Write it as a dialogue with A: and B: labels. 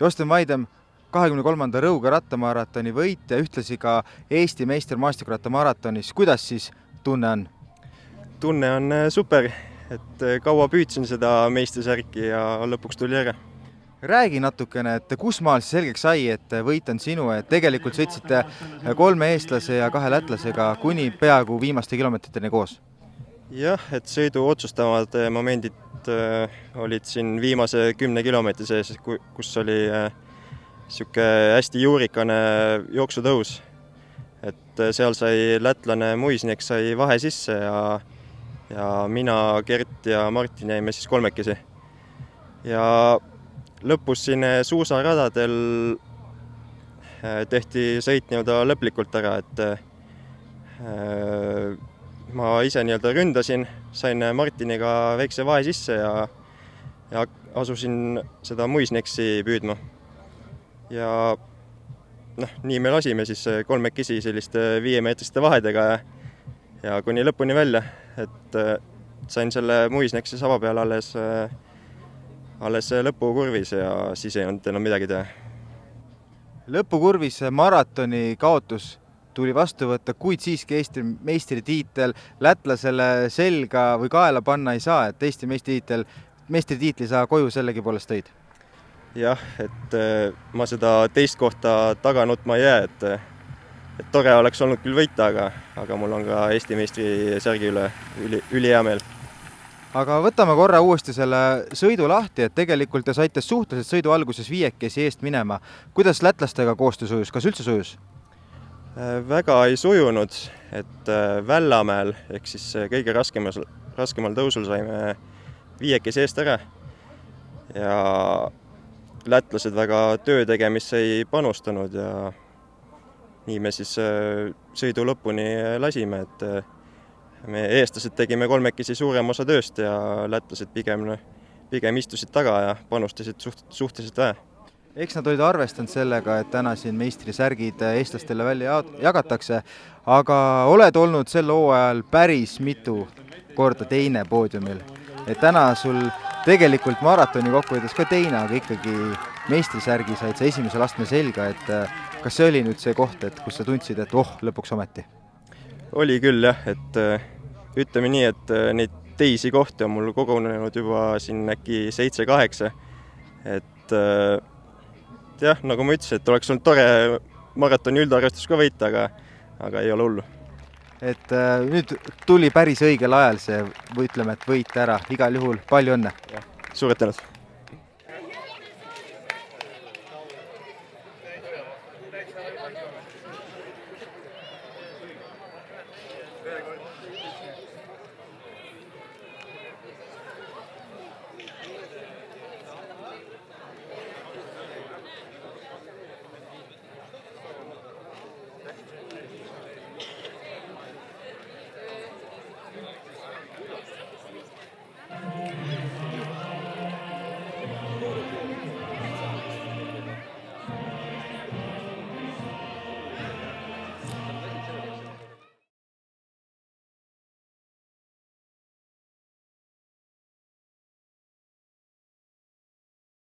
A: Josten Vaidem, 23. Rõuge rattamaratoni võitja, ühtlasi ka Eesti meister maastikurattamaraatonis. Kuidas siis tunne on?
B: Tunne on super, et kaua püüdsin seda meistrisärki ja lõpuks tuli ära.
A: Räägi natukene, et kus maal see selgeks sai, et võit on sinu, et tegelikult sõitsite 3 eestlase ja 2 lätlasega kuni peaaegu viimaste kilomeetriteni koos?
B: Jah, et sõidu otsustavad momendid olid siin viimase 10 kilomeetri sees, kus oli siuke hästi juurikane jooksutõus. Et seal sai lätlane Muisnik sai vahe sisse ja mina, Gert ja Martin jäime siis kolmekesi. Ja lõpus siin suusaradadel tehti sõit nii-öelda lõplikult ära, et ma ise nii-öelda ründasin, sain Martiniga väikse vahe sisse ja asusin seda Muisneksi püüdma. Ja nii me lasime siis kolmekesi selliste 5-meetriste vahedega ja kuni lõpuni välja, et sain selle Muisneksi saba peal alles lõpukurvis ja siis ei olnud enam midagi teha.
A: Lõpukurvis maratoni kaotus tuli vastu võtta, kuid siiski Eesti meistritiitel lätlasele selga või kaela panna ei saa, et Eesti meistritiitli sa koju sellegi poolest tõid.
B: Jah, et ma seda teist kohta taga nutma ei jää, et tore oleks olnud küll võita, aga mul on ka Eesti meistri särgi üle üli hea meel.
A: Aga võtame korra uuesti selle sõidu lahti, et tegelikult te saite suhteliselt sõidu alguses 5 eest minema. Kuidas lätlastega koostöö sujus? Kas üldse sujus?
B: Väga ei sujunud, et Vällamäel ehk siis kõige raskemal tõusul saime 5 eest ära ja lätlased väga töö tegemisse ei panustanud ja nii me siis sõidu lõpuni lasime, et me eestlased tegime kolmekesi suurem osa tööst ja lätlased pigem istusid taga ja panustasid suhteliselt vähe.
A: Eks nad olid arvestanud sellega, et täna siin meistrisärgid eestlastele välja jagatakse, aga oled olnud sel hooajal päris mitu korda teine poodiumil. Et täna sul tegelikult maratoni kokkuvõttes ka teine, aga ikkagi meistrisärgi said sa esimesel astme selga, et kas see oli nüüd see koht, et kus sa tundsid, et lõpuks ometi?
B: Oli küll jah, et ütleme nii, et neid teisi kohti on mul kogunenud juba siin äkki 7-8, et jah, nagu ma ütlesin, et oleks olnud tore maratoni üldarvestus ka võita, aga ei ole hullu.
A: Et nüüd tuli päris õigel ajal see, ütleme, et võit ära. Igal juhul palju õnne.
B: Suured tänud.